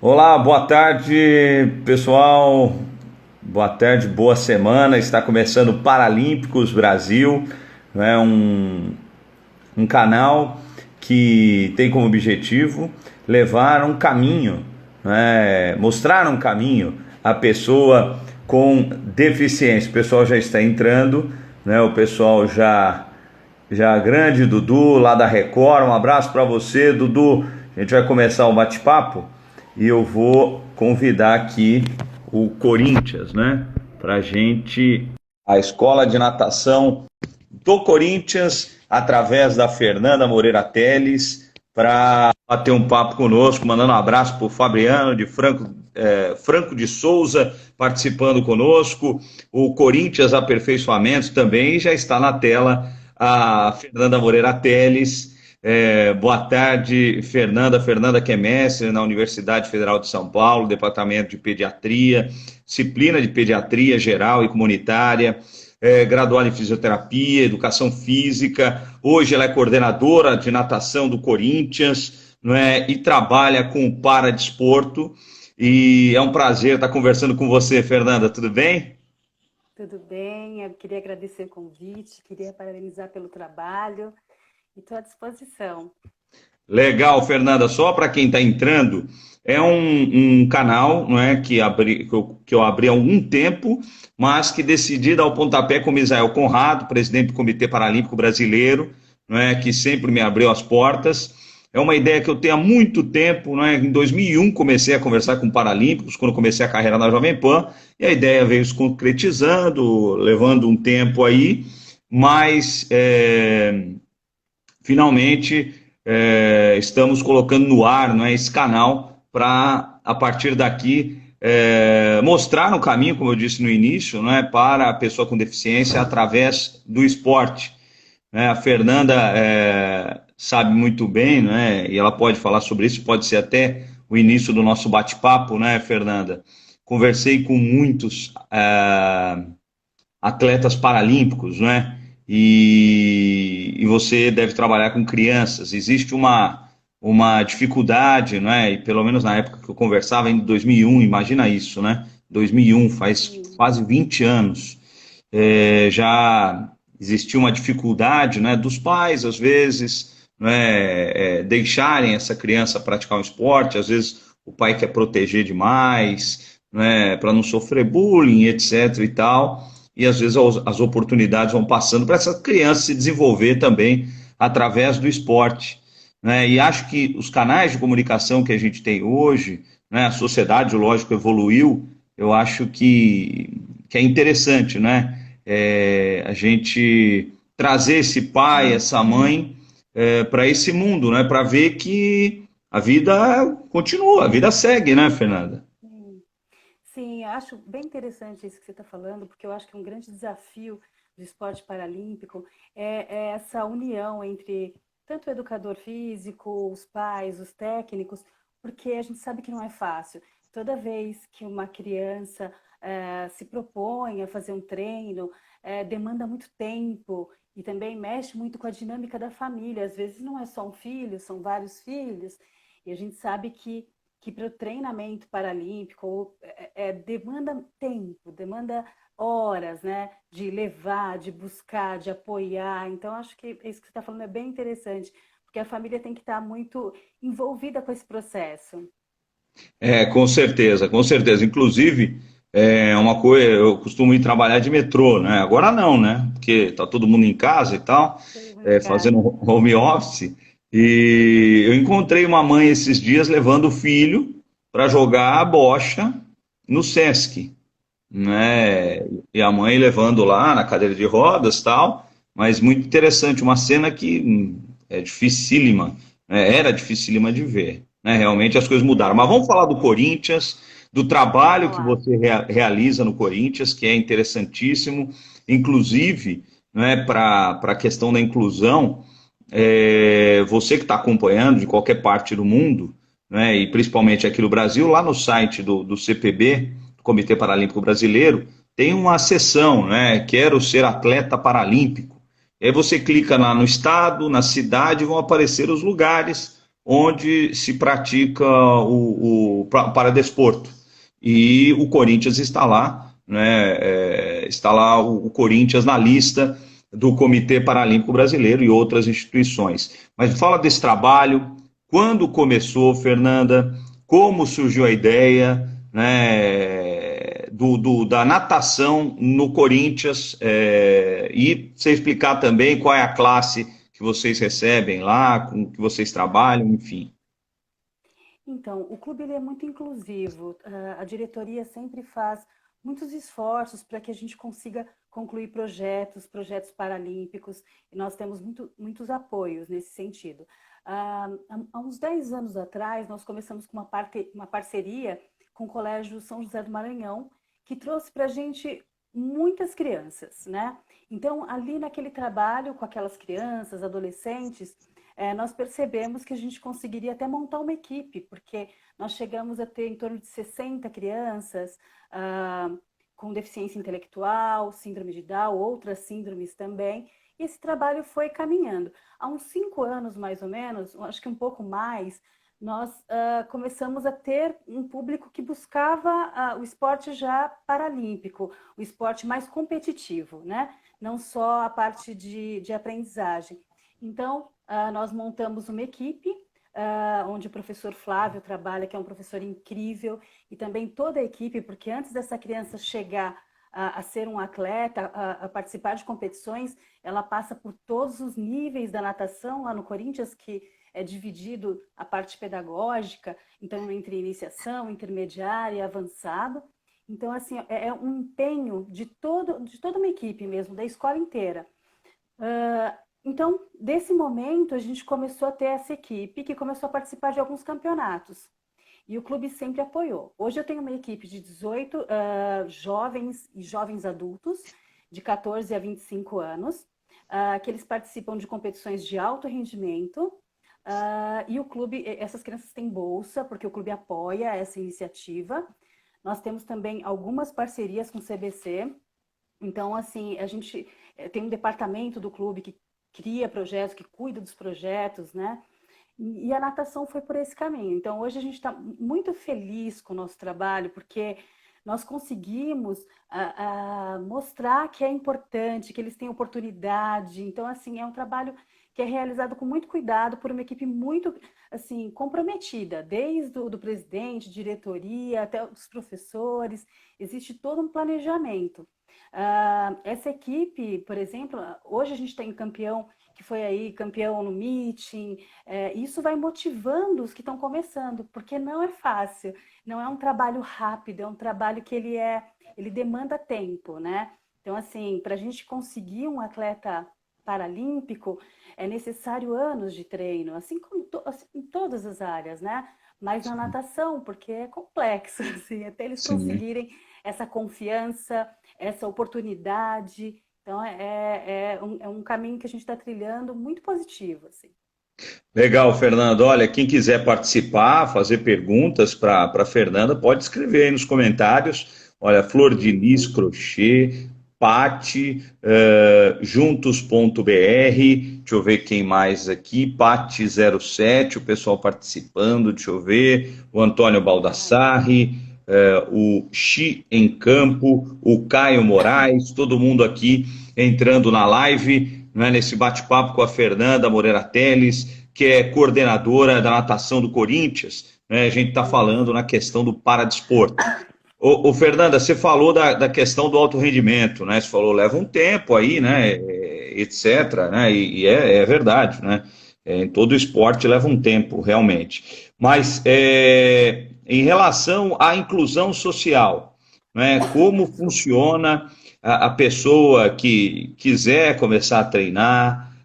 Olá, boa tarde, pessoal. Boa tarde, boa semana. Está começando o Paralímpicos Brasil, né? Um canal que tem como objetivo levar um caminho, né? Mostrar um caminho à pessoa com deficiência. O pessoal já está entrando, né? O pessoal já grande, Dudu, lá da Record. Um abraço para você, Dudu. A gente vai começar o bate-papo e eu vou convidar aqui o Corinthians, né? Para gente, a escola de natação do Corinthians, através da Fernanda Moreira Teles, para bater um papo conosco, mandando um abraço para o Fabiano de Franco de Souza, participando conosco, o Corinthians Aperfeiçoamentos também, já está na tela a Fernanda Moreira Teles. Boa tarde, Fernanda. Fernanda que é mestre na Universidade Federal de São Paulo, Departamento de Pediatria, disciplina de Pediatria Geral e Comunitária, graduada em Fisioterapia, Educação Física. Hoje ela é coordenadora de natação do Corinthians, não é? E trabalha com o paradesporto. E é um prazer estar conversando com você, Fernanda. Tudo bem? Tudo bem, eu queria agradecer o convite, queria parabenizar pelo trabalho e estou à disposição. Legal, Fernanda. Só para quem está entrando, é um canal, não é, que eu abri há algum tempo, mas que decidi dar o pontapé com o Misael Conrado, presidente do Comitê Paralímpico Brasileiro, não é, que sempre me abriu as portas. É uma ideia que eu tenho há muito tempo, não é? Em 2001 comecei a conversar com paralímpicos, quando comecei a carreira na Jovem Pan, e a ideia veio se concretizando, levando um tempo aí, mas finalmente estamos colocando no ar, não é, esse canal para, a partir daqui, mostrar um caminho, como eu disse no início, não é, para a pessoa com deficiência através do esporte. Né? A Fernanda sabe muito bem, né, e ela pode falar sobre isso, pode ser até o início do nosso bate-papo, né, Fernanda? Conversei com muitos atletas paralímpicos, né? E você deve trabalhar com crianças. Existe uma dificuldade, né? E pelo menos na época que eu conversava, em 2001, imagina isso, né? 2001, faz Sim, quase 20 anos. Já existia uma dificuldade, né, dos pais, às vezes, né, deixarem essa criança praticar um esporte, às vezes o pai quer proteger demais, né, para não sofrer bullying, etc. e tal, e às vezes as oportunidades vão passando para essa criança se desenvolver também através do esporte. Né? E acho que os canais de comunicação que a gente tem hoje, né, a sociedade, lógico, evoluiu, eu acho que é interessante, né? A gente trazer esse pai, essa mãe para esse mundo, né? Para ver que a vida continua, a vida segue, né, Fernanda? sim. Sim, eu acho bem interessante isso que você está falando, porque eu acho que um grande desafio do esporte paralímpico é essa união entre tanto o educador físico, os pais, os técnicos, porque a gente sabe que não é fácil. Toda vez que uma criança se propõe a fazer um treino, demanda muito tempo e também mexe muito com a dinâmica da família. Às vezes não é só um filho, são vários filhos, e a gente sabe que para o treinamento paralímpico demanda tempo, demanda horas, né? De levar, de buscar, de apoiar. Então, acho que isso que você está falando é bem interessante, porque a família tem que estar muito envolvida com esse processo. Com certeza, com certeza. Inclusive, uma coisa, eu costumo ir trabalhar de metrô, né? Agora não, né? Porque tá todo mundo em casa e tal, Todo mundo em fazendo casa. home office. E eu encontrei uma mãe esses dias levando o filho para jogar a bocha no Sesc, né? E a mãe levando lá na cadeira de rodas, tal, mas muito interessante, uma cena que é dificílima, né? Era dificílima de ver, né? Realmente as coisas mudaram. Mas vamos falar do Corinthians, do trabalho Vamos que lá. você realiza no Corinthians, que é interessantíssimo, inclusive, né, para a questão da inclusão, você que está acompanhando de qualquer parte do mundo, né, e principalmente aqui no Brasil, lá no site do CPB, do Comitê Paralímpico Brasileiro, tem uma seção, né, quero ser atleta paralímpico. E aí você clica lá no estado, na cidade, vão aparecer os lugares onde se pratica o paradesporto. E o Corinthians está lá, né, está lá o Corinthians na lista do Comitê Paralímpico Brasileiro e outras instituições. Mas fala desse trabalho, quando começou, Fernanda, como surgiu a ideia, né, da natação no Corinthians, e você explicar também qual é a classe que vocês recebem lá, com que vocês trabalham, enfim. Então, o clube ele é muito inclusivo. A diretoria sempre faz muitos esforços para que a gente consiga concluir projetos paralímpicos, e nós temos muitos apoios nesse sentido. Há uns 10 anos atrás, nós começamos com uma parceria com o Colégio São José do Maranhão, que trouxe para a gente muitas crianças, né? Então, ali naquele trabalho com aquelas crianças, adolescentes, nós percebemos que a gente conseguiria até montar uma equipe, porque nós chegamos a ter em torno de 60 crianças com deficiência intelectual, síndrome de Down, outras síndromes também, e esse trabalho foi caminhando. Há uns 5 anos, mais ou menos, acho que um pouco mais, nós começamos a ter um público que buscava o esporte já paralímpico, o esporte mais competitivo, né? Não só a parte de aprendizagem. Então, nós montamos uma equipe, onde o professor Flávio trabalha, que é um professor incrível, e também toda a equipe, porque antes dessa criança chegar a ser um atleta, a participar de competições, ela passa por todos os níveis da natação lá no Corinthians, que é dividido a parte pedagógica, então entre iniciação, intermediária e avançado. Então, assim, é um empenho de toda uma equipe mesmo, da escola inteira. Então, desse momento, a gente começou a ter essa equipe que começou a participar de alguns campeonatos. E o clube sempre apoiou. Hoje eu tenho uma equipe de 18 jovens e jovens adultos, de 14 a 25 anos, que eles participam de competições de alto rendimento. E o clube, essas crianças têm bolsa, porque o clube apoia essa iniciativa. Nós temos também algumas parcerias com o CBC. Então, assim, a gente tem um departamento do clube que cria projetos, que cuida dos projetos, né? E a natação foi por esse caminho. Então, hoje a gente está muito feliz com o nosso trabalho, porque nós conseguimos mostrar que é importante, que eles têm oportunidade. Então, assim, é um trabalho que é realizado com muito cuidado por uma equipe muito, assim, comprometida, desde o do presidente, diretoria, até os professores. Existe todo um planejamento. Essa equipe, por exemplo, hoje a gente tem campeão que foi aí campeão no meeting, isso vai motivando os que estão começando, porque não é fácil, não é um trabalho rápido, é um trabalho que ele demanda tempo, né? Então, assim, para a gente conseguir um atleta paralímpico, é necessário anos de treino, assim como assim, em todas as áreas, né? Mas na Sim, natação, porque é complexo, assim, até eles sim. conseguirem essa confiança, essa oportunidade. Então, é um caminho que a gente está trilhando muito positivo, assim. Legal, Fernando. Olha, quem quiser participar, fazer perguntas para a Fernanda, pode escrever aí nos comentários. Olha, Flor de Lis Isso. Crochê, Pati, juntos.br, deixa eu ver quem mais aqui, Pati07, o pessoal participando, deixa eu ver, o Antônio Ah, Baldassarri, o Xi em Campo, o Caio Moraes, todo mundo aqui entrando na live, né, nesse bate-papo com a Fernanda Moreira Teles, que é coordenadora da natação do Corinthians, né, a gente está falando isso. na questão do paradesporto. Ô, Fernanda, você falou da questão do alto rendimento, né? Você falou, leva um tempo aí, né? Etc, né? E é verdade, né? Em todo esporte leva um tempo, realmente. Mas em relação à inclusão social, né? Como Desculpa. funciona a pessoa que quiser começar a treinar?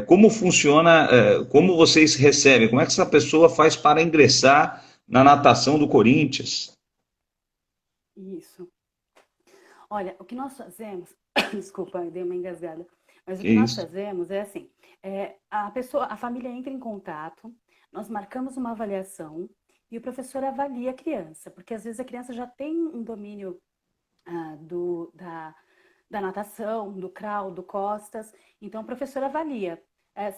Como funciona? Como vocês recebem? Como é que essa pessoa faz para ingressar na natação do Corinthians? Isso. Olha, o que nós fazemos, desculpa, eu dei uma engasgada, mas o Que que nós isso? fazemos é assim, a família entra em contato, nós marcamos uma avaliação e o professor avalia a criança, porque às vezes a criança já tem um domínio ah, do, da, da natação, do crawl, do costas, então o professor avalia.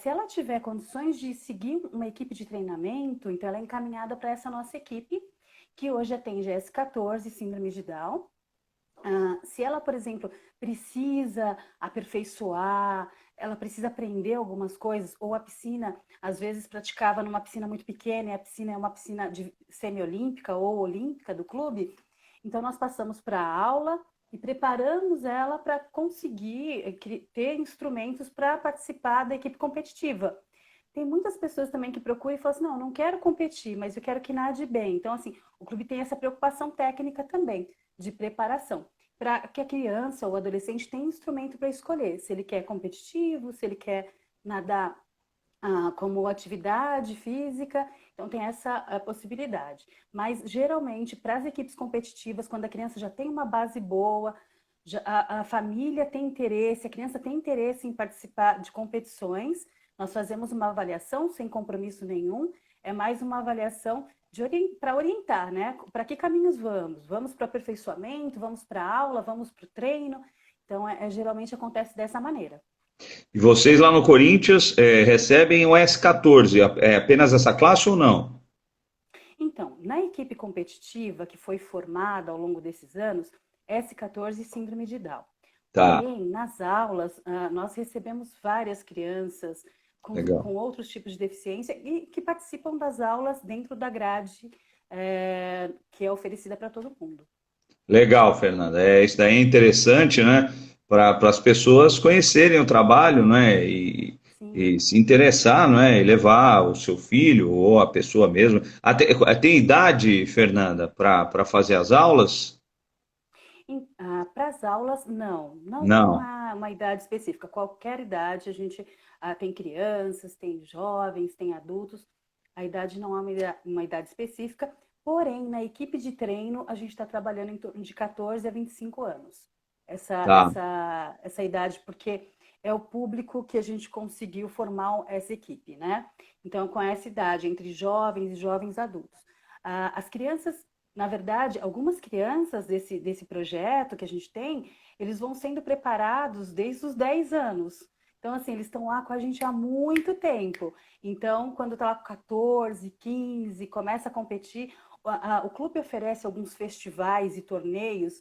Se ela tiver condições de seguir uma equipe de treinamento, então ela é encaminhada para essa nossa equipe, que hoje atende S14, síndrome de Down. Se ela, por exemplo, precisa aperfeiçoar, ela precisa aprender algumas coisas, ou a piscina, às vezes praticava numa piscina muito pequena, e a piscina é uma piscina semi-olímpica ou olímpica do clube, então nós passamos para a aula e preparamos ela para conseguir ter instrumentos para participar da equipe competitiva. Tem muitas pessoas também que procuram e falam assim, não, não quero competir, mas eu quero que nade bem. Então, assim, o clube tem essa preocupação técnica também, de preparação para que a criança ou o adolescente tenha instrumento para escolher, se ele quer competitivo, se ele quer nadar como atividade física, então tem essa possibilidade. Mas geralmente, para as equipes competitivas, quando a criança já tem uma base boa, a família tem interesse, a criança tem interesse em participar de competições, nós fazemos uma avaliação sem compromisso nenhum, é mais uma avaliação para orientar, né? Para que caminhos vamos? Vamos para o aperfeiçoamento, vamos para a aula, vamos para o treino. Então, geralmente acontece dessa maneira. E vocês lá no Corinthians recebem o S14, é apenas essa classe ou não? Então, na equipe competitiva que foi formada ao longo desses anos, S14 e síndrome de Down. Tá, Porém, nas aulas, nós recebemos várias crianças legal. com outros tipos de deficiência e que participam das aulas dentro da grade que é oferecida para todo mundo. Legal, Fernanda. Isso daí é interessante, né? Para as pessoas conhecerem o trabalho, né? E Sim. se interessar, né? E levar o seu filho ou a pessoa mesmo. Tem idade, Fernanda, para fazer as aulas? Para as aulas, não tem Não. uma idade específica. Qualquer idade, a gente tem crianças, tem jovens, tem adultos. A idade não é uma idade específica, porém, na equipe de treino, a gente está trabalhando em torno de 14 a 25 anos. Tá. Essa idade, porque é o público que a gente conseguiu formar essa equipe, né? Então, com essa idade, entre jovens e jovens adultos. As crianças, na verdade, algumas crianças desse projeto que a gente tem, eles vão sendo preparados desde os 10 anos. Então, assim, eles estão lá com a gente há muito tempo. Então, quando está lá com 14, 15, começa a competir, o clube oferece alguns festivais e torneios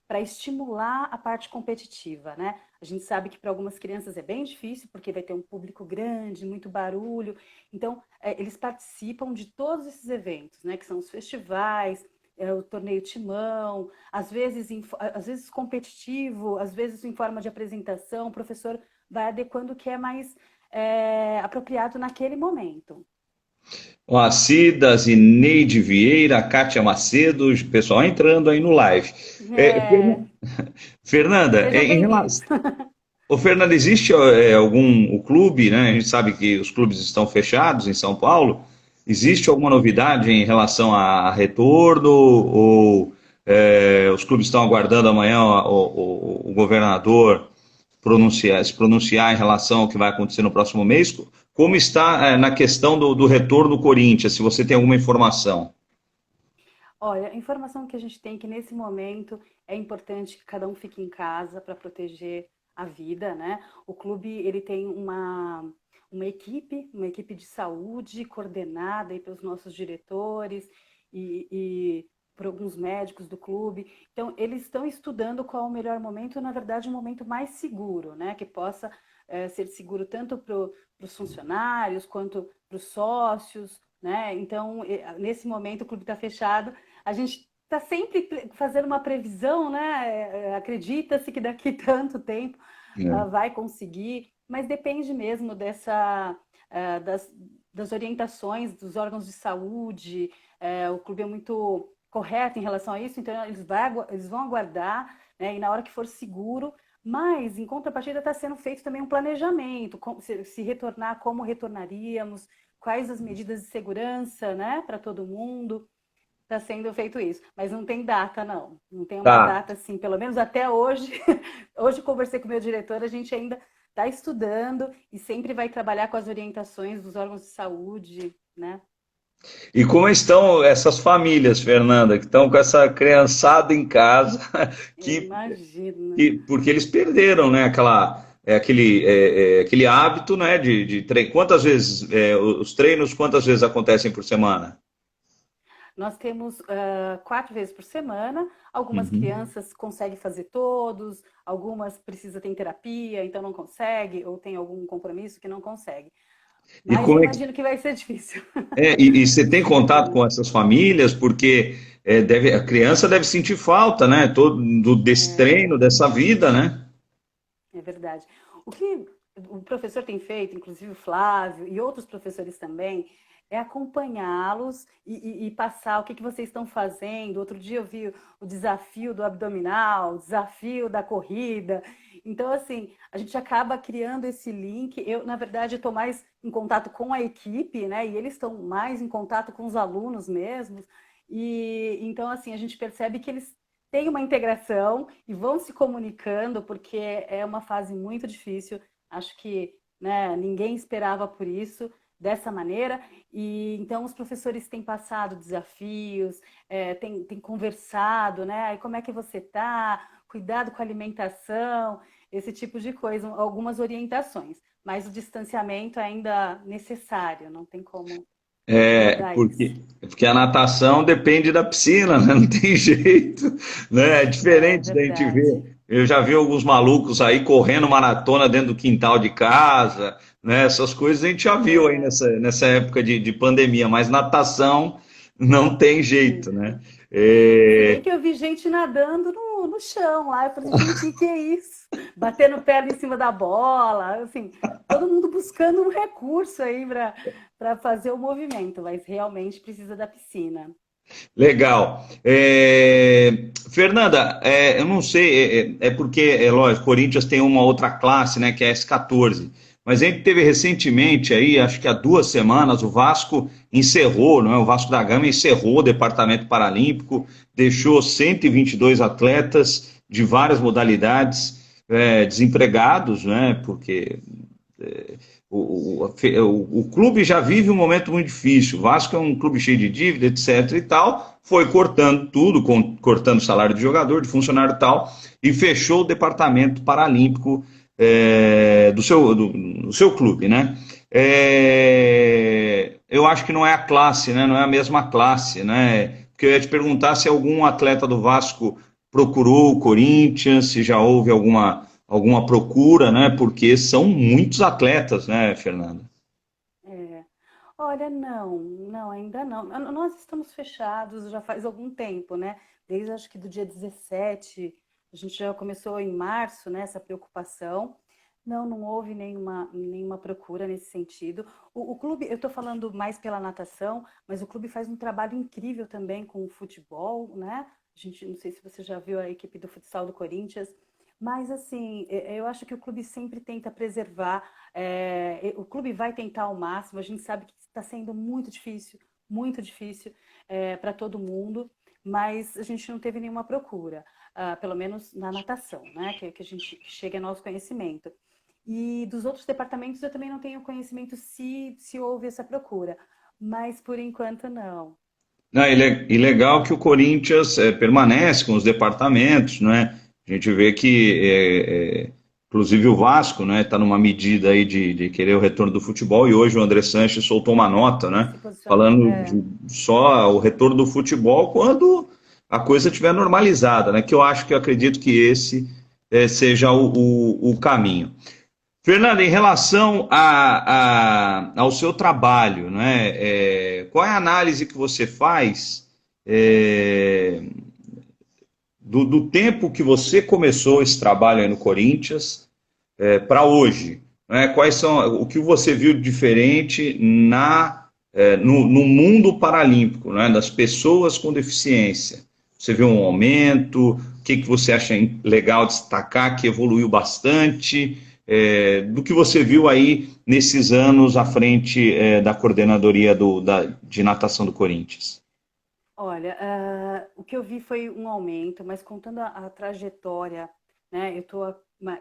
para estimular a parte competitiva, né? A gente sabe que para algumas crianças é bem difícil, porque vai ter um público grande, muito barulho. Então, eles participam de todos esses eventos, né? Que são os festivais, o torneio timão, às vezes competitivo, às vezes em forma de apresentação, o professor vai adequando o que é mais apropriado naquele momento. O Cida, Zineide Vieira, Kátia Macedo, o pessoal entrando aí no live. É, É, Fernanda, sejam em relação. bem-vindos. Ô, Fernanda, existe o clube, né? A gente sabe que os clubes estão fechados em São Paulo. Existe alguma novidade em relação a retorno ou os clubes estão aguardando amanhã o governador se pronunciar em relação ao que vai acontecer no próximo mês? Como está na questão do retorno do Corinthians, se você tem alguma informação? Olha, a informação que a gente tem é que nesse momento é importante que cada um fique em casa para proteger a vida, né? O clube ele tem uma equipe de saúde coordenada aí pelos nossos diretores e por alguns médicos do clube. Então, eles estão estudando qual é o melhor momento, na verdade, o momento mais seguro, né? Que possa ser seguro tanto para os funcionários quanto para os sócios, né? Então, nesse momento o clube está fechado, a gente está sempre fazendo uma previsão, né? Acredita-se que daqui tanto tempo É. vai conseguir, mas depende mesmo das orientações dos órgãos de saúde. O clube é muito correto em relação a isso, então eles vão aguardar, né? E na hora que for seguro. Mas, em contrapartida, está sendo feito também um planejamento, se retornar, como retornaríamos, quais as medidas de segurança, né, para todo mundo. Está sendo feito isso, mas não tem data, não. Não tem uma Tá. data assim, pelo menos até hoje. Hoje conversei com o meu diretor, a gente ainda está estudando e sempre vai trabalhar com as orientações dos órgãos de saúde, né? E como estão essas famílias, Fernanda, que estão com essa criançada em casa, Eu que imagino. porque eles perderam, né, aquela. aquele hábito, né, de treino. Quantas vezes, os treinos, quantas vezes acontecem por semana? Nós temos 4 vezes por semana. Algumas Uhum. crianças conseguem fazer todos, algumas precisam ter terapia, então não consegue, ou tem algum compromisso que não consegue. E Mas eu como é que imagino que vai ser difícil. e você tem contato com essas famílias? Porque a criança deve sentir falta, né? Desse treino, dessa vida, né? É verdade. O que o professor tem feito, inclusive o Flávio e outros professores também, é acompanhá-los e passar o que vocês estão fazendo. Outro dia eu vi o desafio do abdominal, o desafio da corrida. Então, assim, a gente acaba criando esse link. Eu, na verdade, estou mais em contato com a equipe, né? E eles estão mais em contato com os alunos mesmos. E então, assim, a gente percebe que eles têm uma integração e vão se comunicando, porque é uma fase muito difícil. Acho que, né, ninguém esperava por isso dessa maneira. E então os professores têm passado desafios, têm conversado, né? Aí, como é que você está? Cuidado com a alimentação, esse tipo de coisa, algumas orientações. Mas o distanciamento é ainda necessário, não tem como mudar isso. Porque a natação depende da piscina, né? Não tem jeito, né? É É diferente da gente verdade. ver. Eu já vi alguns malucos aí correndo maratona dentro do quintal de casa, né? Essas coisas a gente já viu aí É. nessa época de pandemia, mas natação não tem jeito, né? Se bem É, que eu vi gente nadando no chão lá. Eu falei, gente, o que é isso? Batendo perna em cima da bola, assim, todo mundo buscando um recurso aí para fazer o movimento, mas realmente precisa da piscina. legal. Fernanda, eu não sei, é porque, é lógico, Corinthians tem uma outra classe, né, que é a S14. Mas a gente teve recentemente aí, acho que há 2 semanas, o Vasco encerrou, não é? O Vasco da Gama encerrou o departamento paralímpico, deixou 122 atletas de várias modalidades desempregados, né? Porque o clube já vive um momento muito difícil. O Vasco é um clube cheio de dívida, etc. e tal. Foi cortando tudo, cortando salário de jogador, de funcionário e tal, e fechou o departamento paralímpico do seu clube, né? Eu acho que não é a classe, né? Não é a mesma classe, né? Porque eu ia te perguntar se algum atleta do Vasco procurou o Corinthians, se já houve alguma procura, né? Porque são muitos atletas, né, Fernanda? É. Olha, não, ainda não. Nós estamos fechados já faz algum tempo, né? Desde acho que do dia 17, a gente já começou em março, né, essa preocupação. Não houve nenhuma procura nesse sentido. O clube, eu estou falando mais pela natação, mas o clube faz um trabalho incrível também com o futebol, né? A gente, não sei se você já viu a equipe do futsal do Corinthians, mas assim, eu acho que o clube sempre tenta preservar, o clube vai tentar ao máximo, a gente sabe que está sendo muito difícil para todo mundo, mas a gente não teve nenhuma procura, pelo menos na natação, né? Que a gente que chega a nosso conhecimento. E dos outros departamentos eu também não tenho conhecimento se houve essa procura, mas por enquanto não. Não, e legal que o Corinthians permanece com os departamentos, né? A gente vê que, inclusive o Vasco, né, está numa medida aí de querer o retorno do futebol e hoje o André Sanches soltou uma nota, né, Se posicionou. falando de só o retorno do futebol quando a coisa estiver normalizada, né? Que eu acredito que esse seja o caminho. Fernando, em relação ao seu trabalho, né, qual é a análise que você faz é, do tempo que você começou esse trabalho aí no Corinthians para hoje? Né? Quais são o que você viu de diferente no mundo paralímpico, né, das pessoas com deficiência? Você viu um aumento? O que você acha legal destacar que evoluiu bastante? Do que você viu aí nesses anos à frente da coordenadoria de natação do Corinthians? Olha, o que eu vi foi um aumento, mas contando a trajetória, né? Eu estou há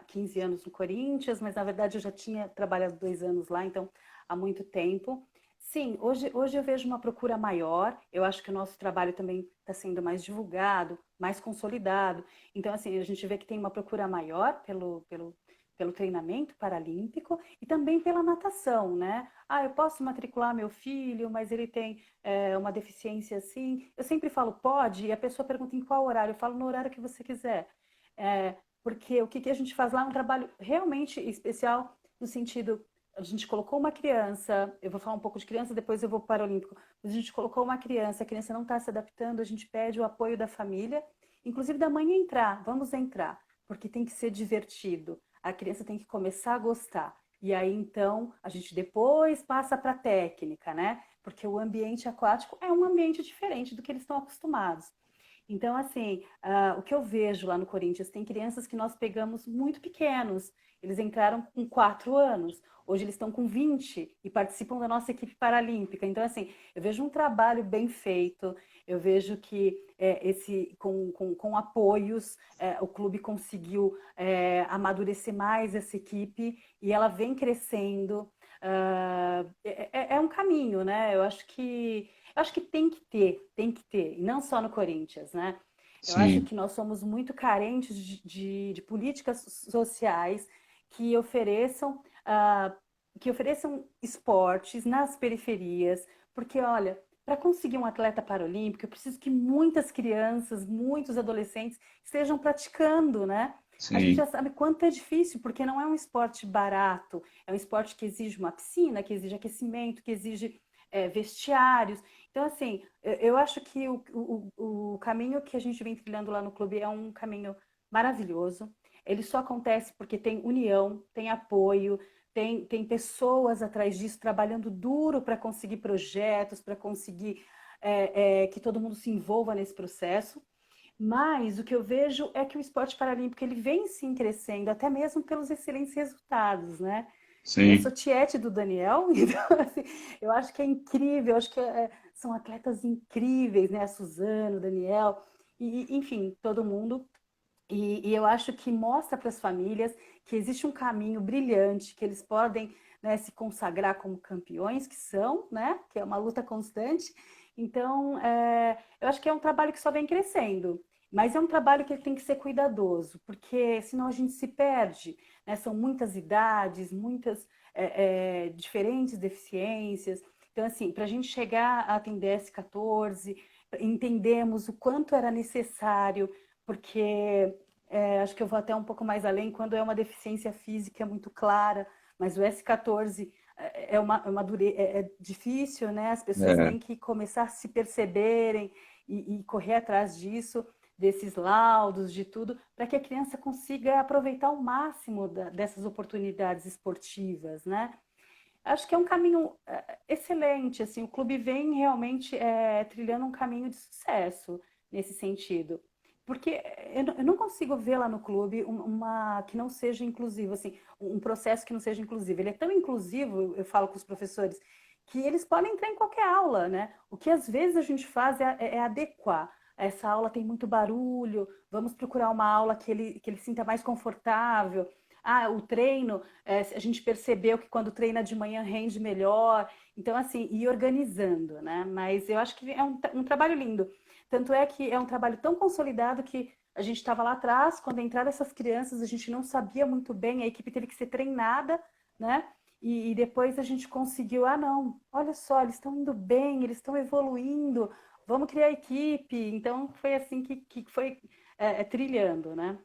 15 anos no Corinthians, mas na verdade eu já tinha trabalhado 2 anos lá, então há muito tempo. Sim, hoje eu vejo uma procura maior. Eu acho que o nosso trabalho também está sendo mais divulgado, mais consolidado. Então, assim, a gente vê que tem uma procura maior pelo treinamento paralímpico e também pela natação, né? Ah, eu posso matricular meu filho, mas ele tem uma deficiência assim. Eu sempre falo pode, e a pessoa pergunta em qual horário. Eu falo no horário que você quiser. Porque o que a gente faz lá é um trabalho realmente especial no sentido, a gente colocou uma criança, eu vou falar um pouco de criança, depois eu vou para o Paralímpico, a gente colocou uma criança, a criança não está se adaptando, a gente pede o apoio da família, inclusive da mãe entrar, vamos entrar, porque tem que ser divertido, a criança tem que começar a gostar. E aí, então, a gente depois passa para a técnica, né? Porque o ambiente aquático é um ambiente diferente do que eles estão acostumados. Então, assim, o que eu vejo lá no Corinthians, tem crianças que nós pegamos muito pequenos. Eles entraram com 4 anos. Hoje eles estão com 20 e participam da nossa equipe paralímpica. Então, assim, eu vejo um trabalho bem feito. Eu vejo que com apoios, o clube conseguiu amadurecer mais essa equipe e ela vem crescendo. É um caminho, né? Eu acho que tem que ter, e não só no Corinthians, né? Eu acho Sim, que nós somos muito carentes de políticas sociais que ofereçam, que ofereçam esportes nas periferias, porque, olha, para conseguir um atleta paralímpico, eu preciso que muitas crianças, muitos adolescentes estejam praticando, né? A gente já sim. sabe quanto é difícil, porque não é um esporte barato, é um esporte que exige uma piscina, que exige aquecimento, que exige vestiários. Então, assim, eu acho que o caminho que a gente vem trilhando lá no clube é um caminho maravilhoso. Ele só acontece porque tem união, tem apoio, tem pessoas atrás disso trabalhando duro para conseguir projetos, para conseguir que todo mundo se envolva nesse processo. Mas o que eu vejo é que o esporte paralímpico ele vem sim crescendo, até mesmo pelos excelentes resultados, né? Eu sou Sim. tiete do Daniel, então assim, eu acho que é incrível, eu acho que são atletas incríveis, né? A Suzano, o Daniel, enfim, todo mundo. E eu acho que mostra para as famílias que existe um caminho brilhante, que eles podem, né, se consagrar como campeões, que são, né? Que é uma luta constante. Então, eu acho que é um trabalho que só vem crescendo. Mas é um trabalho que tem que ser cuidadoso, porque senão a gente se perde, né? São muitas idades, muitas diferentes deficiências. Então, assim, para a gente chegar a atender S14, entendemos o quanto era necessário, porque acho que eu vou até um pouco mais além, quando é uma deficiência física muito clara, mas o S14 é difícil, né? As pessoas É. têm que começar a se perceberem e correr atrás disso, desses laudos, de tudo, para que a criança consiga aproveitar o máximo dessas oportunidades esportivas, né? Acho que é um caminho excelente, assim, o clube vem realmente trilhando um caminho de sucesso nesse sentido. Porque eu não consigo ver lá no clube uma que não seja inclusivo, assim, um processo que não seja inclusivo. Ele é tão inclusivo, eu falo com os professores, que eles podem entrar em qualquer aula, né? O que às vezes a gente faz é adequar. Essa aula tem muito barulho, vamos procurar uma aula que ele sinta mais confortável. Ah, o treino, a gente percebeu que quando treina de manhã rende melhor. Então, assim, ir organizando, né? Mas eu acho que é um trabalho lindo. Tanto é que é um trabalho tão consolidado que a gente estava lá atrás, quando entraram essas crianças, a gente não sabia muito bem, a equipe teve que ser treinada, né? E depois a gente conseguiu, não, olha só, eles estão indo bem, eles estão evoluindo, vamos criar equipe. Então foi assim que foi trilhando, né?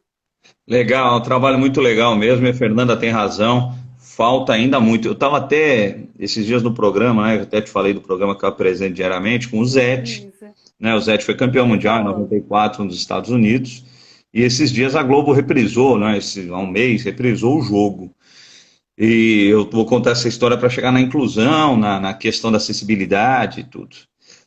Legal, um trabalho muito legal mesmo, e a Fernanda tem razão, falta ainda muito. Eu estava até esses dias no programa, né? Eu até te falei do programa que eu apresento diariamente com o Zete, Isso. né? O Zete foi campeão Você mundial em falou. 94 nos Estados Unidos, e esses dias a Globo reprisou, né? Há um mês, reprisou o jogo. E eu vou contar essa história para chegar na inclusão, na questão da acessibilidade e tudo.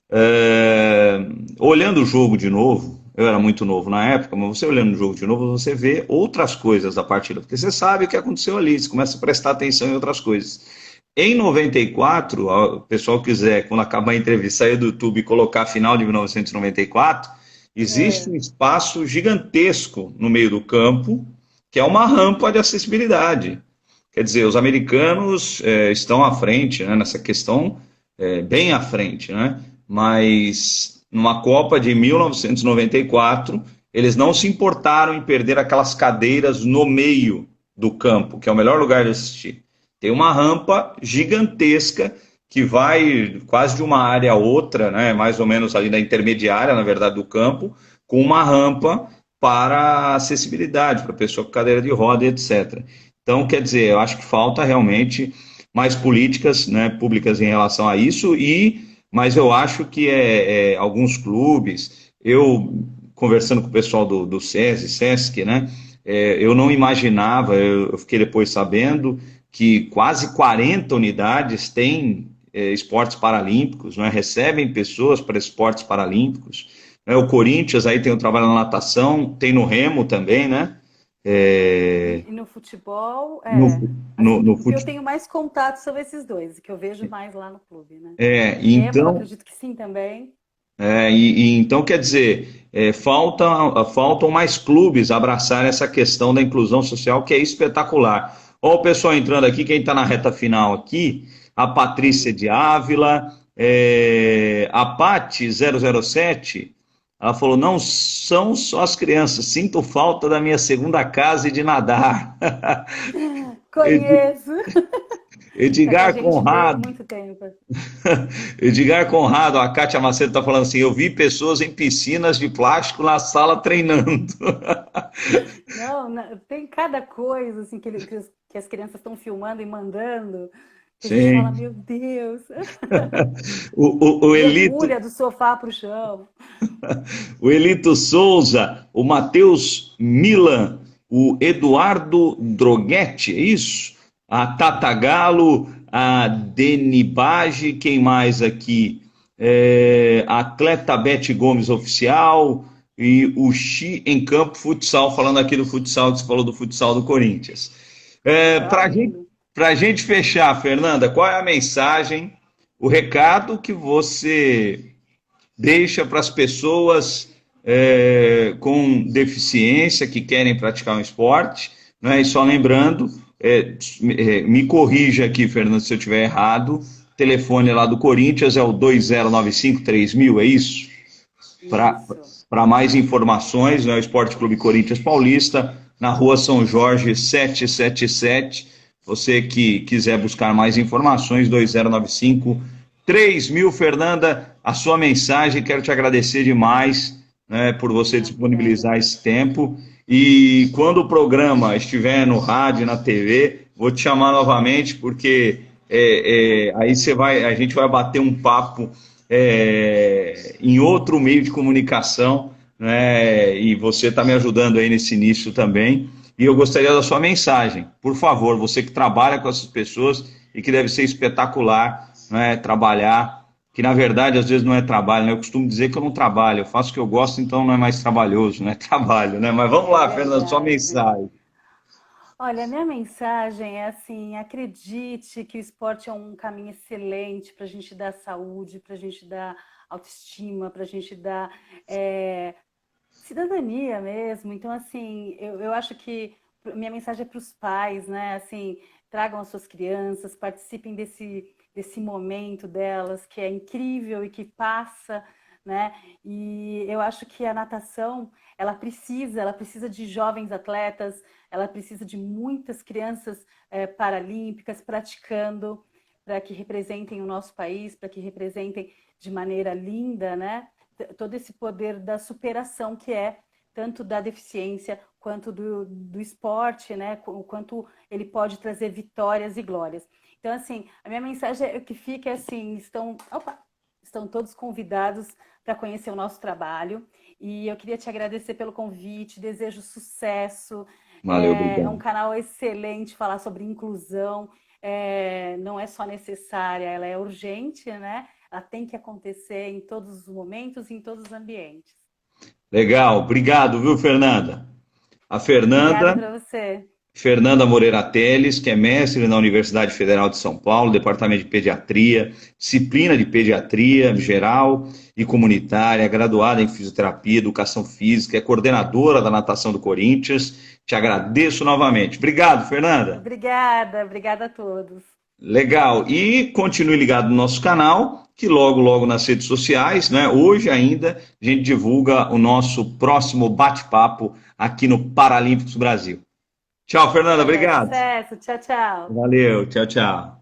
É, olhando o jogo de novo, eu era muito novo na época, mas você olhando o jogo de novo, você vê outras coisas da partida, porque você sabe o que aconteceu ali, você começa a prestar atenção em outras coisas. Em 94, o pessoal quiser, quando acabar a entrevista, sair do YouTube e colocar a final de 1994, existe É, um espaço gigantesco no meio do campo, que é uma rampa de acessibilidade. Quer dizer, os americanos estão à frente, né, nessa questão, bem à frente, né? Mas numa Copa de 1994, eles não se importaram em perder aquelas cadeiras no meio do campo, que é o melhor lugar de assistir, tem uma rampa gigantesca que vai quase de uma área a outra, né, mais ou menos ali na intermediária, na verdade, do campo, com uma rampa para acessibilidade, para pessoa com cadeira de roda, etc. Então, quer dizer, eu acho que falta realmente mais políticas, né, públicas em relação a isso, mas eu acho que alguns clubes, eu conversando com o pessoal do SESI, SESC, né, eu não imaginava, eu fiquei depois sabendo que quase 40 unidades têm esportes paralímpicos, né, recebem pessoas para esportes paralímpicos. Né, o Corinthians aí tem o trabalho na natação, tem no remo também, né? E no futebol, No, assim, no o que eu fute... tenho mais contato são esses dois, que eu vejo mais lá no clube, né? Remo, então, acredito que sim também. então quer dizer, faltam mais clubes abraçar essa questão da inclusão social, que é espetacular. Olha o pessoal entrando aqui, quem está na reta final aqui, a Patrícia de Ávila, a Pati 007, ela falou, não são só as crianças, sinto falta da minha segunda casa e de nadar. Conheço, tá com a Edgar gente desde Conrado, muito tempo. Edgar Conrado, a Kátia Macedo está falando assim, eu vi pessoas em piscinas de plástico na sala treinando. Não, tem cada coisa assim que as crianças estão filmando e mandando, que a gente fala, Sim. meu Deus, O Elito, mergulha do sofá para o chão. o Elito Souza, o Matheus Milan, o Eduardo Droghetti, é isso? A Tata Galo, a Denibage, quem mais aqui? A atleta Beth Gomes Oficial e o Xi em Campo Futsal, falando aqui do futsal, que você falou do futsal do Corinthians. Pessoal, lindo. Para a gente fechar, Fernanda, qual é a mensagem, o recado que você deixa para as pessoas com deficiência que querem praticar um esporte, né? E só lembrando, me corrija aqui, Fernando, se eu estiver errado, o telefone lá do Corinthians é o 2095-3000, é isso? Isso. Para mais informações, né, o Esporte Clube Corinthians Paulista, na rua São Jorge 777. Você que quiser buscar mais informações, 2095-3000. Fernanda, a sua mensagem, quero te agradecer demais, né, por você Obrigada. disponibilizar esse tempo. E quando o programa estiver no rádio, na TV, vou te chamar novamente, porque aí a gente vai bater um papo em outro meio de comunicação, né? E você está me ajudando aí nesse início também. E eu gostaria da sua mensagem, por favor, você que trabalha com essas pessoas e que deve ser espetacular, né? Trabalhar, que na verdade às vezes não é trabalho, né? Eu costumo dizer que eu não trabalho, eu faço o que eu gosto, então não é mais trabalhoso, não é trabalho, né? Mas vamos É lá, Fernando, sua verdade. mensagem. Olha, a minha mensagem é assim: acredite que o esporte é um caminho excelente para a gente dar saúde, para a gente dar autoestima, para a gente dar é, cidadania mesmo. Então, assim, eu acho que minha mensagem é para os pais, né? Assim, tragam as suas crianças, participem desse momento delas, que é incrível e que passa, né? E eu acho que a natação, ela precisa de jovens atletas, ela precisa de muitas crianças paralímpicas praticando para que representem o nosso país, para que representem de maneira linda, né? Todo esse poder da superação que é tanto da deficiência quanto do esporte, né? O quanto ele pode trazer vitórias e glórias. Então, assim, a minha mensagem é que fica assim, estão todos convidados para conhecer o nosso trabalho. E eu queria te agradecer pelo convite, desejo sucesso. Valeu, É um obrigado. canal excelente falar sobre inclusão. Não é só necessária, ela é urgente, né? Ela tem que acontecer em todos os momentos e em todos os ambientes. Legal, obrigado, viu, Fernanda? A Obrigada Fernanda para você. Fernanda Moreira Teles, que é mestre na Universidade Federal de São Paulo, Departamento de Pediatria, disciplina de Pediatria geral e comunitária, graduada em Fisioterapia, Educação Física, é coordenadora da natação do Corinthians. Te agradeço novamente. Obrigado, Fernanda. Obrigada a todos. Legal. E continue ligado no nosso canal, que logo, logo nas redes sociais, né? Hoje ainda a gente divulga o nosso próximo bate-papo aqui no Paralímpicos Brasil. Tchau, Fernanda, obrigado. Sucesso, tchau, tchau. Valeu, tchau, tchau.